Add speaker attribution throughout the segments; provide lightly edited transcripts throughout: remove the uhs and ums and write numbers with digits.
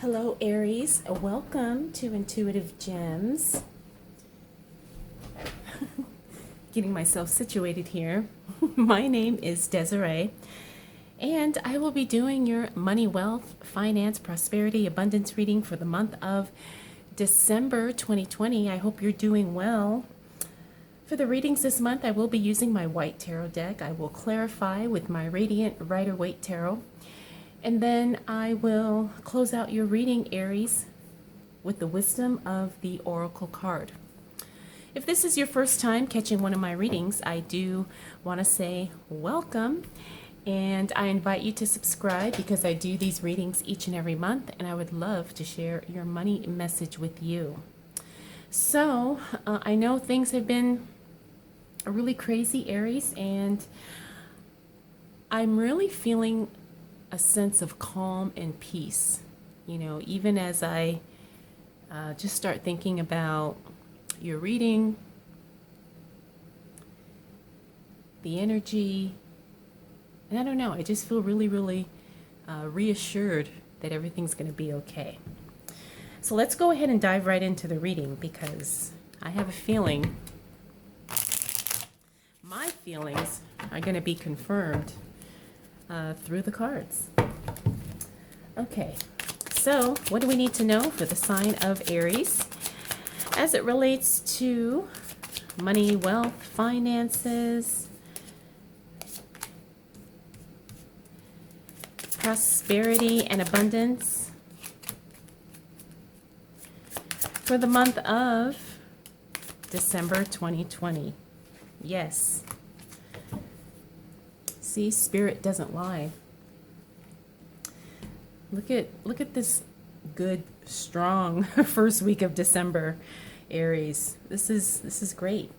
Speaker 1: Hello, Aries. Welcome to Intuitive Gems. Getting myself situated here. My name is Desiree, and I will be doing your money, wealth, finance, prosperity, abundance reading for the month of December 2020. I hope you're doing well. For the readings this month, I will be using my white tarot deck. I will clarify with my Radiant Rider-Waite Tarot. And then I will close out your reading, Aries, with the wisdom of the Oracle card. If this is your first time catching one of my readings, I do want to say welcome. And I invite you to subscribe because I do these readings each and every month. And I would love to share your money message with you. So I know things have been really crazy, Aries. And I'm really feeling a sense of calm and peace, even as I just start thinking about your reading, the energy, and I don't know, I just feel really reassured that everything's going to be okay. So let's go ahead and dive right into the reading because I have a feeling my feelings are going to be confirmed through the cards. Okay, so what do we need to know for the sign of Aries as it relates to money, wealth, finances, prosperity, and abundance for the month of December 2020? Yes. See, Spirit doesn't lie. Look at this good, strong first week of December, Aries. This is great.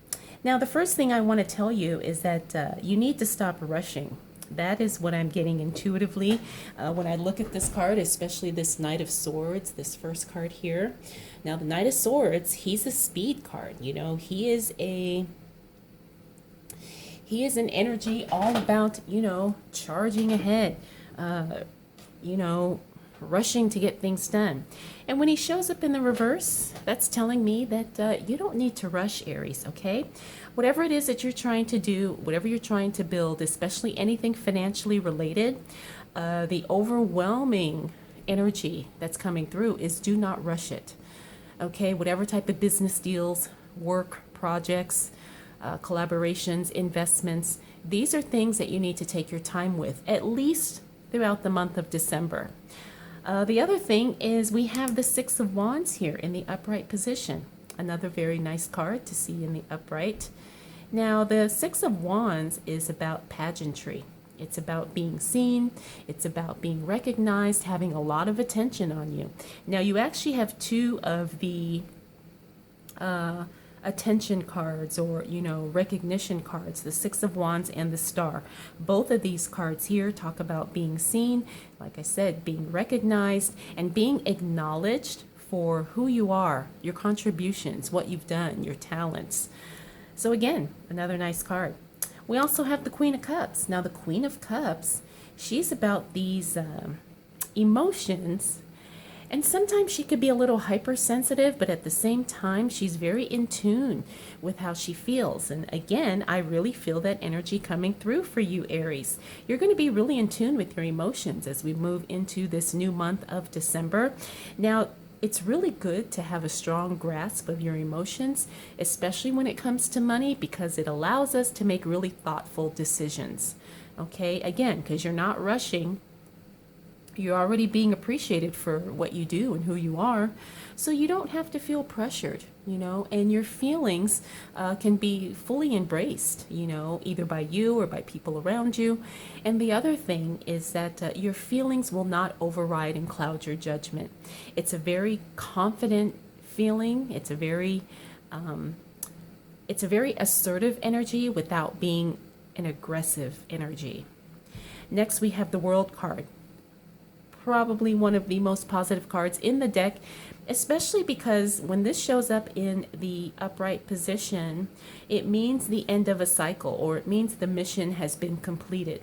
Speaker 1: Now, the first thing I want to tell you is that you need to stop rushing. That is what I'm getting intuitively when I look at this card, especially this Knight of Swords, this first card here. Now, the Knight of Swords, he's a speed card. He is an energy all about, charging ahead, rushing to get things done. And when he shows up in the reverse, that's telling me that you don't need to rush, Aries, okay? Whatever it is that you're trying to do, whatever you're trying to build, especially anything financially related, the overwhelming energy that's coming through is do not rush it, okay? Whatever type of business deals, work, projects, collaborations, investments. These are things that you need to take your time with, at least throughout the month of December. The other thing is we have the Six of Wands here in the upright position. Another very nice card to see in the upright. Now, the Six of Wands is about pageantry. It's about being seen. It's about being recognized, having a lot of attention on you. Now, you actually have two of the attention cards or recognition cards, the Six of Wands and the Star. Both of these cards here talk about being seen, like I said, being recognized and being acknowledged for who you are, your contributions, what you've done, your talents. So again, another nice card. We also have the Queen of Cups. Now the Queen of Cups, she's about these emotions. And sometimes she could be a little hypersensitive, but at the same time, she's very in tune with how she feels. And again, I really feel that energy coming through for you, Aries. You're going to be really in tune with your emotions as we move into this new month of December. Now, it's really good to have a strong grasp of your emotions, especially when it comes to money, because it allows us to make really thoughtful decisions. Okay, again, because you're not rushing. You're already being appreciated for what you do and who you are, so you don't have to feel pressured, and your feelings can be fully embraced, either by you or by people around you. And the other thing is that your feelings will not override and cloud your judgment. It's a very confident feeling. It's a very assertive energy without being an aggressive energy. Next, we have the World card. Probably one of the most positive cards in the deck, especially because when this shows up in the upright position, it means the end of a cycle, or it means the mission has been completed.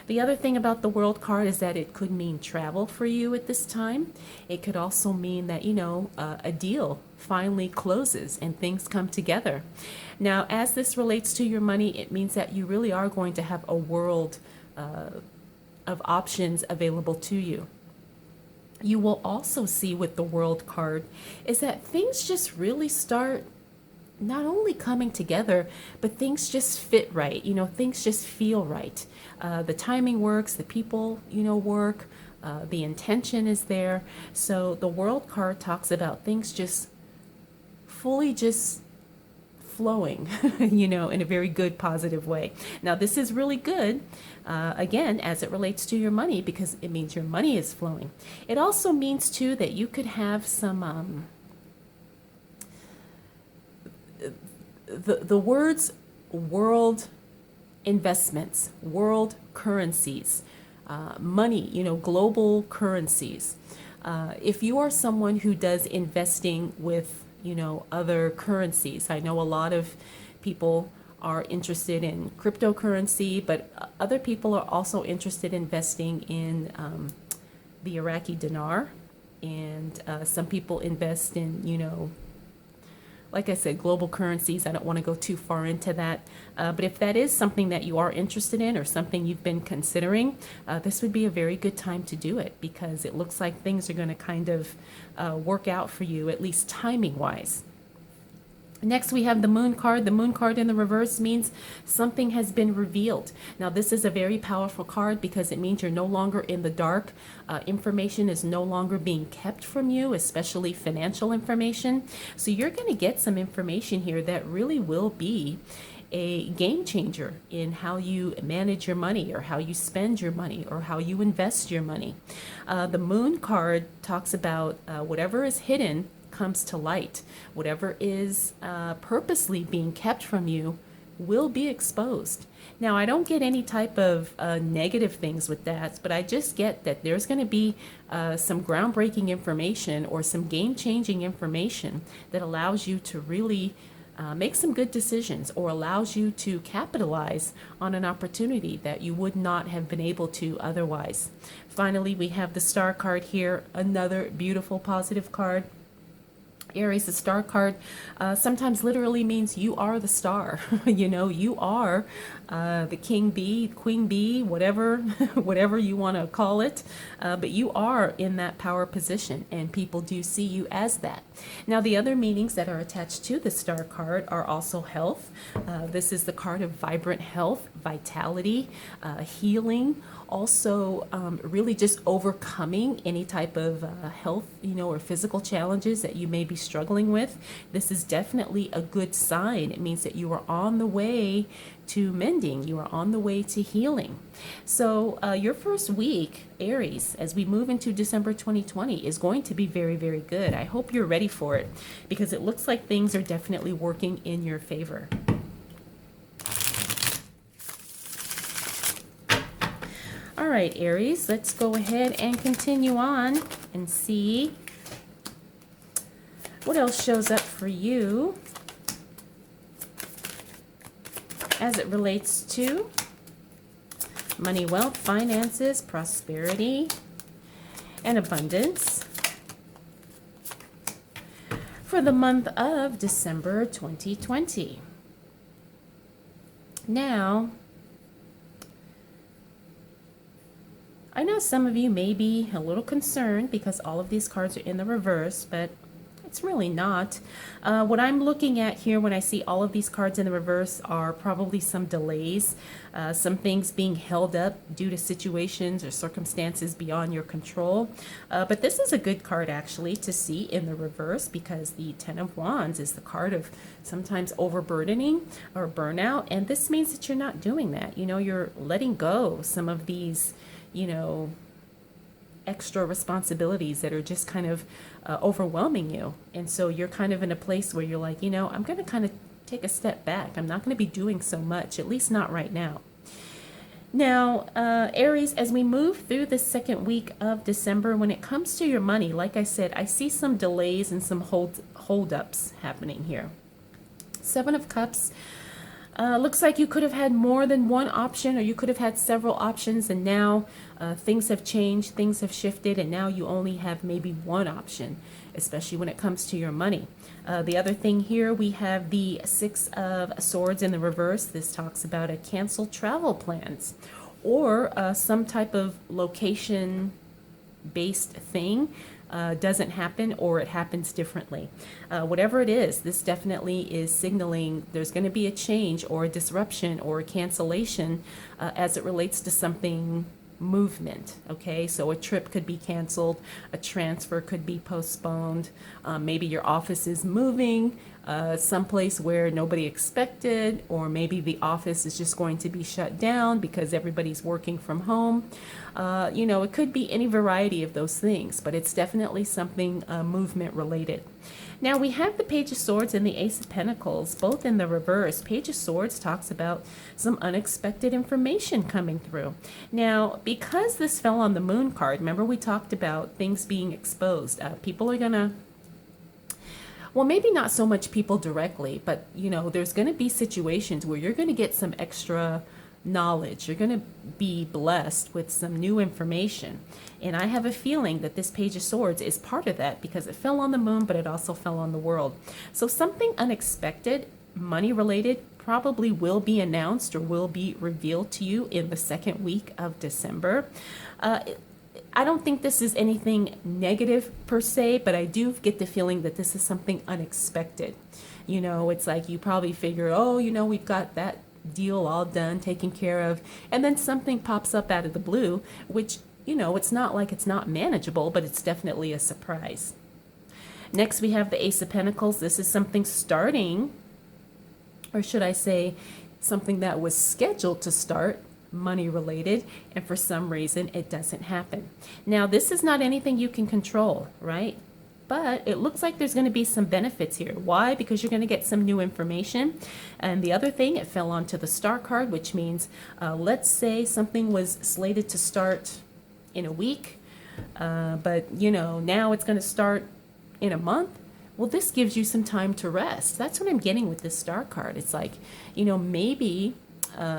Speaker 1: The other thing about the World card is that it could mean travel for you at this time. It could also mean that, a deal finally closes and things come together. Now, as this relates to your money, it means that you really are going to have a world of options available to you. You will also see with the World card is that things just really start not only coming together, but things just fit right. Things just feel right. The timing works, the people, work, the intention is there. So the World card talks about things just fully just flowing, in a very good, positive way. Now, this is really good, again, as it relates to your money, because it means your money is flowing. It also means, too, that you could have some, the words world investments, world currencies, money, global currencies. If you are someone who does investing with other currencies. I know a lot of people are interested in cryptocurrency, but other people are also interested in investing in the Iraqi dinar, and some people invest in, like I said, global currencies. I don't want to go too far into that. But if that is something that you are interested in or something you've been considering, this would be a very good time to do it, because it looks like things are going to kind of work out for you, at least timing wise. Next, we have the Moon card. The Moon card in the reverse means something has been revealed. Now, this is a very powerful card because it means you're no longer in the dark. Information is no longer being kept from you, especially financial information. So you're going to get some information here that really will be a game changer in how you manage your money, or how you spend your money, or how you invest your money. The Moon card talks about whatever is hidden comes to light. Whatever is purposely being kept from you will be exposed. Now, I don't get any type of negative things with that, but I just get that there's going to be some groundbreaking information or some game-changing information that allows you to really make some good decisions, or allows you to capitalize on an opportunity that you would not have been able to otherwise. Finally, we have the Star card here, another beautiful positive card. Aries, the Star card, sometimes literally means you are the star. You are the king bee, queen bee, whatever, whatever you want to call it. But you are in that power position, and people do see you as that. Now, the other meanings that are attached to the Star card are also health. This is the card of vibrant health, vitality, healing. Also, really just overcoming any type of health, or physical challenges that you may be struggling with. This is definitely a good sign. It means that you are on the way to mending. You are on the way to healing. So your first week, Aries, as we move into December 2020, is going to be very, very good. I hope you're ready for it, because it looks like things are definitely working in your favor. All right, Aries, let's go ahead and continue on and see what else shows up for you as it relates to money, wealth, finances, prosperity, and abundance for the month of December 2020. Now, I know some of you may be a little concerned because all of these cards are in the reverse, but it's really not. What I'm looking at here when I see all of these cards in the reverse are probably some delays, some things being held up due to situations or circumstances beyond your control. But this is a good card actually to see in the reverse, because the Ten of Wands is the card of sometimes overburdening or burnout. And this means that you're not doing that. You're letting go some of these extra responsibilities that are just kind of overwhelming you. And so you're kind of in a place where you're like, I'm going to kind of take a step back. I'm not going to be doing so much, at least not right now. Now, Aries, as we move through the second week of December, when it comes to your money, like I said, I see some delays and some hold-ups happening here. Seven of Cups. Looks like you could have had more than one option, or you could have had several options, and now things have changed, things have shifted, and now you only have maybe one option, especially when it comes to your money. The other thing here, we have the Six of Swords in the reverse. This talks about a canceled travel plans, or some type of location based thing doesn't happen, or it happens differently. Whatever it is, this definitely is signaling there's going to be a change or a disruption or a cancellation as it relates to something movement. Okay, so a trip could be canceled, a transfer could be postponed, maybe your office is moving someplace where nobody expected, or maybe the office is just going to be shut down because everybody's working from home. It could be any variety of those things, but it's definitely something movement related. Now we have the Page of Swords and the Ace of Pentacles, both in the reverse. Page of Swords talks about some unexpected information coming through. Now, because this fell on the Moon card, remember we talked about things being exposed. People are gonna, well, maybe not so much people directly, but there's going to be situations where you're going to get some extra knowledge. You're going to be blessed with some new information. And I have a feeling that this Page of Swords is part of that, because it fell on the Moon, but it also fell on the World. So something unexpected, money related, probably will be announced or will be revealed to you in the second week of December. I don't think this is anything negative per se, but I do get the feeling that this is something unexpected. It's like you probably figure, oh, we've got that deal all done, taken care of, and then something pops up out of the blue, which, it's not like it's not manageable, but it's definitely a surprise. Next, we have the Ace of Pentacles. This is something starting, or should I say, something that was scheduled to start, money related, and for some reason it doesn't happen. Now, this is not anything you can control, right? But it looks like there's going to be some benefits here. Why? Because you're going to get some new information. And the other thing, it fell onto the Star card, which means let's say something was slated to start in a week, but now it's going to start in a month. Well, this gives you some time to rest. That's what I'm getting with this Star card. It's like, maybe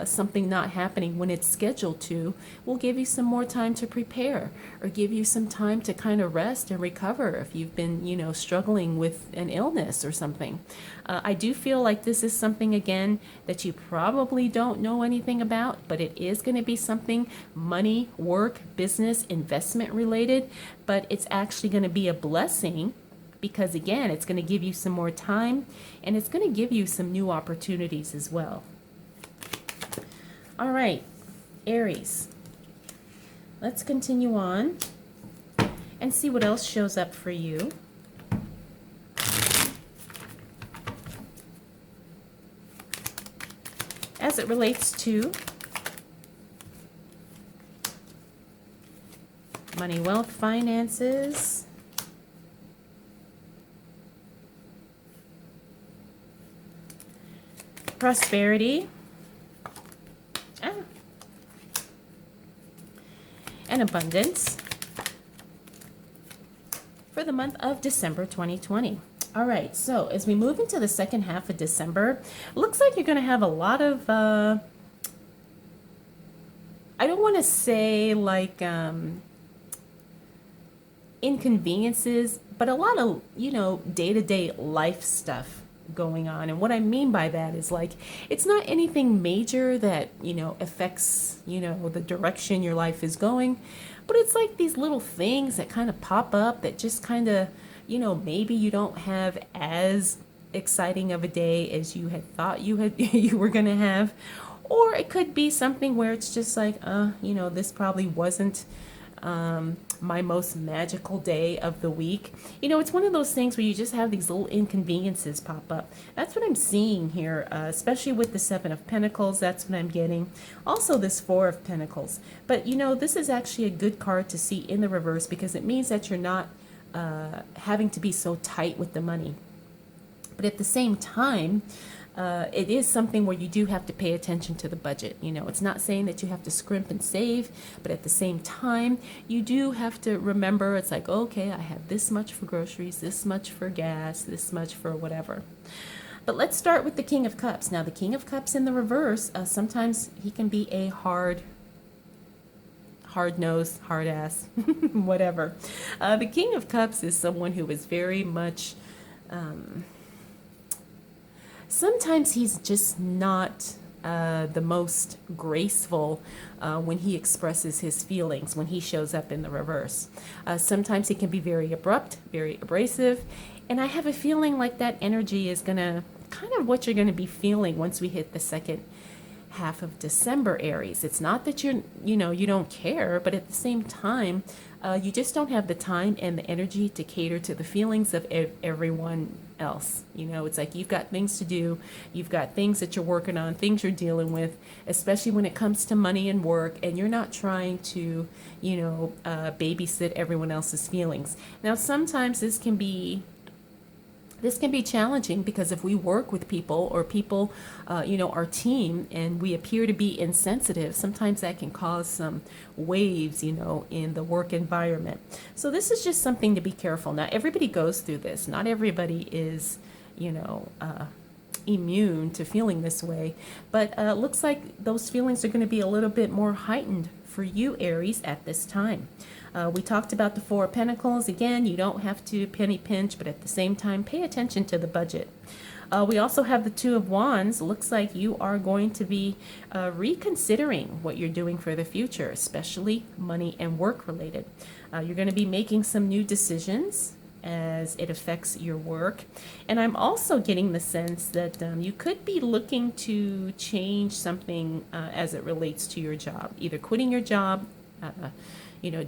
Speaker 1: something not happening when it's scheduled to will give you some more time to prepare, or give you some time to kind of rest and recover if you've been, struggling with an illness or something. I do feel like this is something, again, that you probably don't know anything about, but it is going to be something money, work, business, investment related, but it's actually going to be a blessing, because again, it's going to give you some more time, and it's going to give you some new opportunities as well. All right, Aries, let's continue on and see what else shows up for you. As it relates to money, wealth, finances, prosperity, and abundance for the month of December 2020. All right, so as we move into the second half of December, looks like you're going to have a lot of, I don't want to say like inconveniences, but a lot of, day-to-day life stuff going on. And what I mean by that is, like, it's not anything major that affects the direction your life is going, but it's like these little things that kind of pop up that just kind of maybe you don't have as exciting of a day as you had thought you were gonna have, or it could be something where it's just like this probably wasn't my most magical day of the week. It's one of those things where you just have these little inconveniences pop up. That's what I'm seeing here, especially with the Seven of Pentacles. That's what I'm getting. Also this Four of Pentacles. But this is actually a good card to see in the reverse, because it means that you're not having to be so tight with the money. But at the same time, it is something where you do have to pay attention to the budget. It's not saying that you have to scrimp and save, but at the same time, you do have to remember, it's like, okay, I have this much for groceries, this much for gas, this much for whatever. But let's start with the King of Cups. Now, the King of Cups in the reverse, sometimes he can be a hard nose, hard ass, whatever. The King of Cups is someone who is very much, sometimes he's just not the most graceful when he expresses his feelings, when he shows up in the reverse. Sometimes he can be very abrupt, very abrasive, and I have a feeling like that energy is going to kind of what you're going to be feeling once we hit the second half of December, Aries. It's not that you don't care, but at the same time, you just don't have the time and the energy to cater to the feelings of everyone else. It's like you've got things to do, you've got things that you're working on, things you're dealing with, especially when it comes to money and work, and you're not trying to, babysit everyone else's feelings. Now, sometimes this can be challenging because if we work with people or people, our team, and we appear to be insensitive, sometimes that can cause some waves, in the work environment. So this is just something to be careful. Now, everybody goes through this. Not everybody is, immune to feeling this way, but looks like those feelings are going to be a little bit more heightened for you, Aries, at this time. We talked about the Four of Pentacles. Again, you don't have to penny pinch, but at the same time, pay attention to the budget. We also have the Two of Wands. Looks like you are going to be reconsidering what you're doing for the future, especially money and work related. You're going to be making some new decisions as it affects your work. And I'm also getting the sense that you could be looking to change something as it relates to your job, either quitting your job,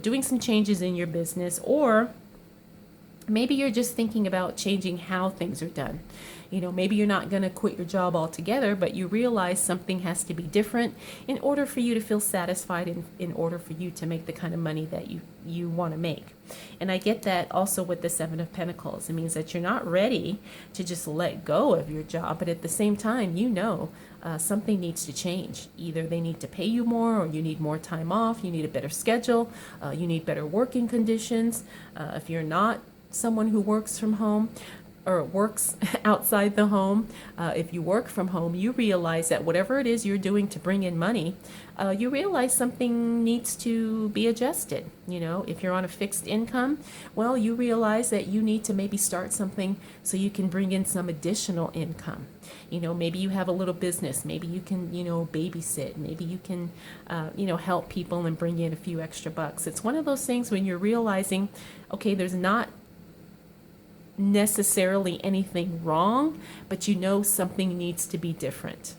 Speaker 1: doing some changes in your business, or maybe you're just thinking about changing how things are done. Maybe you're not going to quit your job altogether, but you realize something has to be different in order for you to feel satisfied, in order for you to make the kind of money that you want to make. And I get that also with the Seven of Pentacles. It means that you're not ready to just let go of your job, but at the same time, something needs to change. Either they need to pay you more, or you need more time off, you need a better schedule, you need better working conditions. If you're not someone who works from home or works outside the home, if you work from home, you realize that whatever it is you're doing to bring in money, you realize something needs to be adjusted. If you're on a fixed income, well, you realize that you need to maybe start something so you can bring in some additional income. Maybe you have a little business, maybe you can, babysit, maybe you can, help people and bring in a few extra bucks. It's one of those things when you're realizing, okay, there's not necessarily anything wrong, but something needs to be different.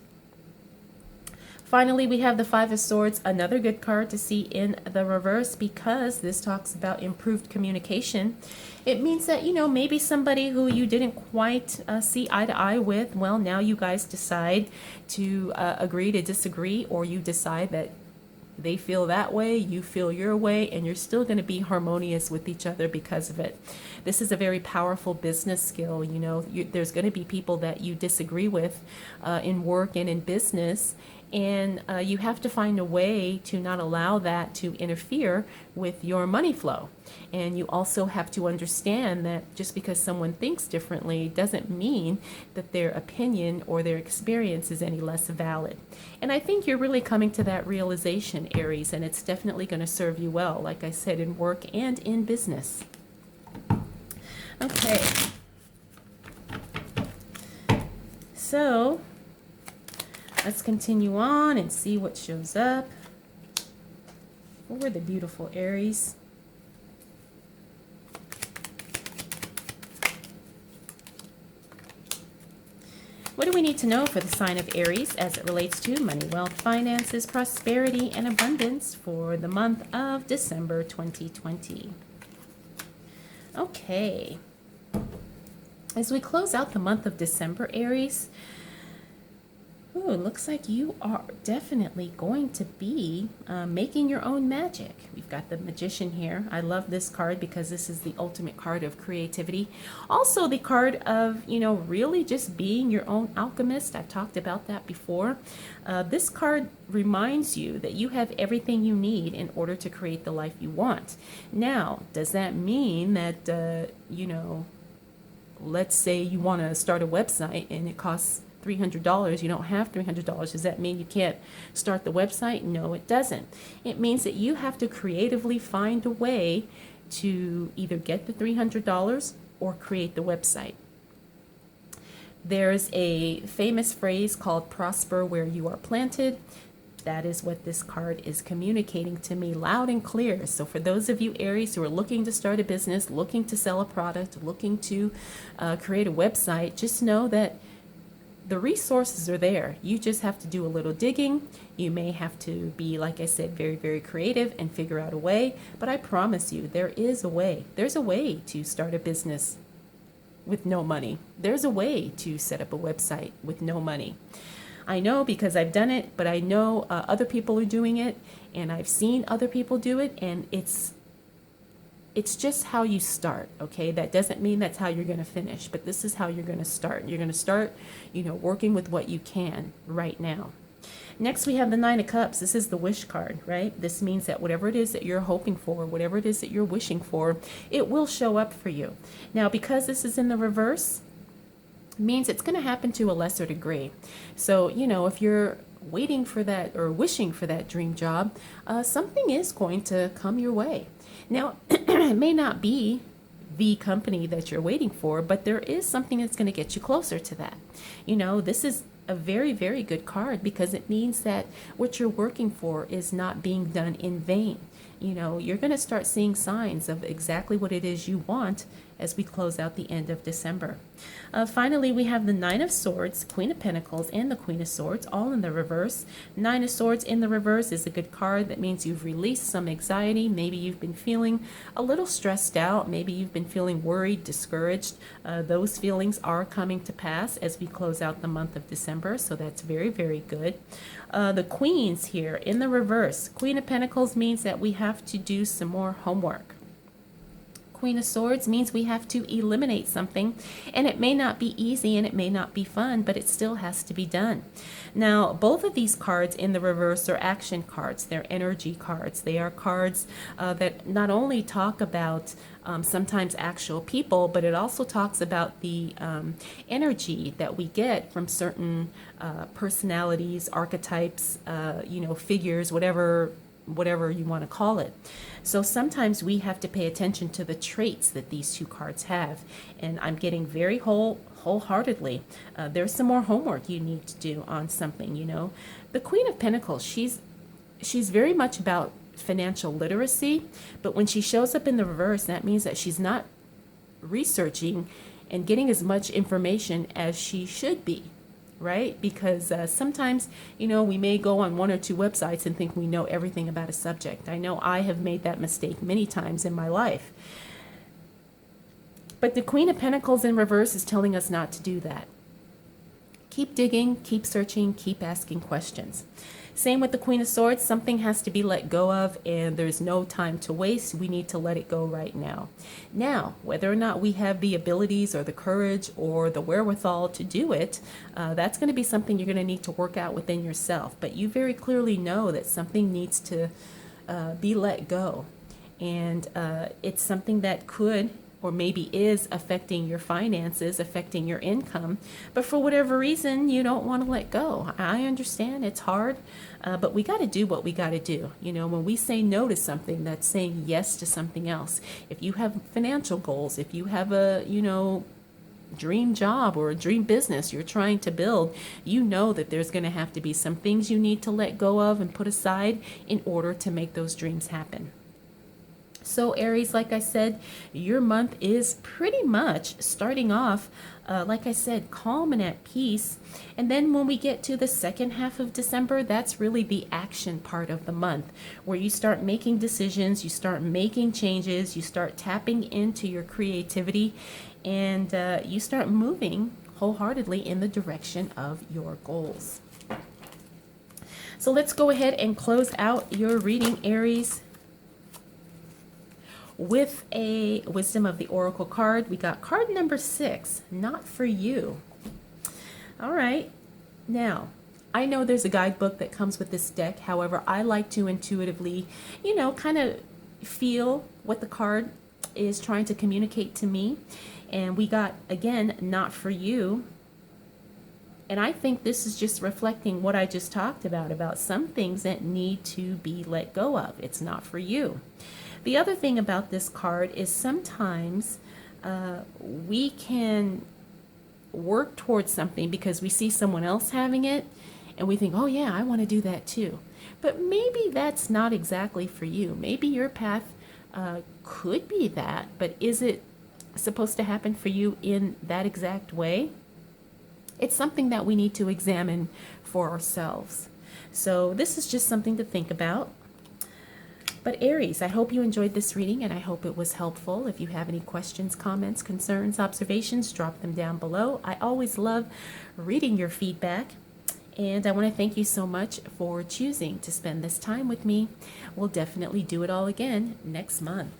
Speaker 1: Finally, we have the Five of Swords, another good card to see in the reverse, because this talks about improved communication. It means that, maybe somebody who you didn't quite see eye to eye with, well, now you guys decide to agree to disagree, or you decide that they feel that way, you feel your way, and you're still going to be harmonious with each other because of it. This is a very powerful business skill. There's going to be people that you disagree with in work and in business, and you have to find a way to not allow that to interfere with your money flow. And you also have to understand that just because someone thinks differently doesn't mean that their opinion or their experience is any less valid. And I think you're really coming to that realization, Aries, and it's definitely going to serve you well, like I said, in work and in business. Okay. So let's continue on and see what shows up for the beautiful Aries. What do we need to know for the sign of Aries as it relates to money, wealth, finances, prosperity, and abundance for the month of December 2020? Okay. As we close out the month of December, Aries, it looks like you are definitely going to be making your own magic. We've got the Magician here. I love this card because this is the ultimate card of creativity. Also the card of, really just being your own alchemist. I've talked about that before. This card reminds you that you have everything you need in order to create the life you want. Now, does that mean that, let's say you want to start a website and it costs $300. You don't have $300. Does that mean you can't start the website? No, it doesn't. It means that you have to creatively find a way to either get the $300 or create the website. There's a famous phrase called prosper where you are planted. That is what this card is communicating to me loud and clear. So for those of you Aries who are looking to start a business, looking to sell a product, looking to create a website, just know that the resources are there. You just have to do a little digging. You may have to be, like I said, very, very creative and figure out a way. But I promise you, there is a way. There's a way to start a business with no money. There's a way to set up a website with no money. I know because I've done it, but I know other people are doing it, and I've seen other people do it, and it's just how you start, okay? That doesn't mean that's how you're going to finish, but this is how you're going to start. You're going to start, working with what you can right now. Next, we have the Nine of Cups. This is the wish card, right? This means that whatever it is that you're hoping for, whatever it is that you're wishing for, it will show up for you. Now, because this is in the reverse, means it's going to happen to a lesser degree. So, if you're waiting for that or wishing for that dream job, something is going to come your way. Now, it may not be the company that you're waiting for, but there is something that's going to get you closer to that. This is a very, very good card because it means that what you're working for is not being done in vain. You're going to start seeing signs of exactly what it is you want as we close out the end of December. Finally, we have the Nine of Swords, Queen of Pentacles, and the Queen of Swords, all in the reverse. Nine of Swords in the reverse is a good card. That means you've released some anxiety. Maybe you've been feeling a little stressed out. Maybe you've been feeling worried, discouraged. Those feelings are coming to pass as we close out the month of December, so that's very, very good. The Queens here in the reverse. Queen of Pentacles means that we have to do some more homework. Queen of Swords means we have to eliminate something, and it may not be easy and it may not be fun, but it still has to be done. Now, both of these cards in the reverse are action cards. They're energy cards. They are cards that not only talk about sometimes actual people, but it also talks about the energy that we get from certain personalities, archetypes, figures, whatever you want to call it. So sometimes we have to pay attention to the traits that these two cards have. And I'm getting very wholeheartedly. There's some more homework you need to do on something, The Queen of Pentacles, she's very much about financial literacy, but when she shows up in the reverse, that means that she's not researching and getting as much information as she should be. Right? Because sometimes, we may go on one or two websites and think we know everything about a subject. I know I have made that mistake many times in my life. But the Queen of Pentacles in reverse is telling us not to do that. Keep digging, keep searching, keep asking questions. Same with the Queen of Swords. Something has to be let go of, and there's no time to waste. We need to let it go right now. Now, whether or not we have the abilities or the courage or the wherewithal to do it, that's going to be something you're going to need to work out within yourself. But you very clearly know that something needs to be let go. And it's something that could or maybe is affecting your finances, affecting your income, but for whatever reason, you don't want to let go. I understand it's hard, but we got to do what we got to do. When we say no to something, that's saying yes to something else. If you have financial goals, if you have a, dream job or a dream business you're trying to build, that there's going to have to be some things you need to let go of and put aside in order to make those dreams happen. So Aries, like I said, your month is pretty much starting off, like I said, calm and at peace. And then when we get to the second half of December, that's really the action part of the month, where you start making decisions, you start making changes, you start tapping into your creativity, and you start moving wholeheartedly in the direction of your goals. So let's go ahead and close out your reading, Aries, with a Wisdom of the Oracle card. We got card number 6, Not For You. All right. Now, I know there's a guidebook that comes with this deck. However, I like to intuitively, kind of feel what the card is trying to communicate to me. And we got, again, not for you. And I think this is just reflecting what I just talked about some things that need to be let go of. It's not for you. The other thing about this card is sometimes we can work towards something because we see someone else having it and we think, oh yeah, I want to do that too. But maybe that's not exactly for you. Maybe your path could be that, but is it supposed to happen for you in that exact way? It's something that we need to examine for ourselves. So this is just something to think about. But Aries, I hope you enjoyed this reading and I hope it was helpful. If you have any questions, comments, concerns, observations, drop them down below. I always love reading your feedback. And I want to thank you so much for choosing to spend this time with me. We'll definitely do it all again next month.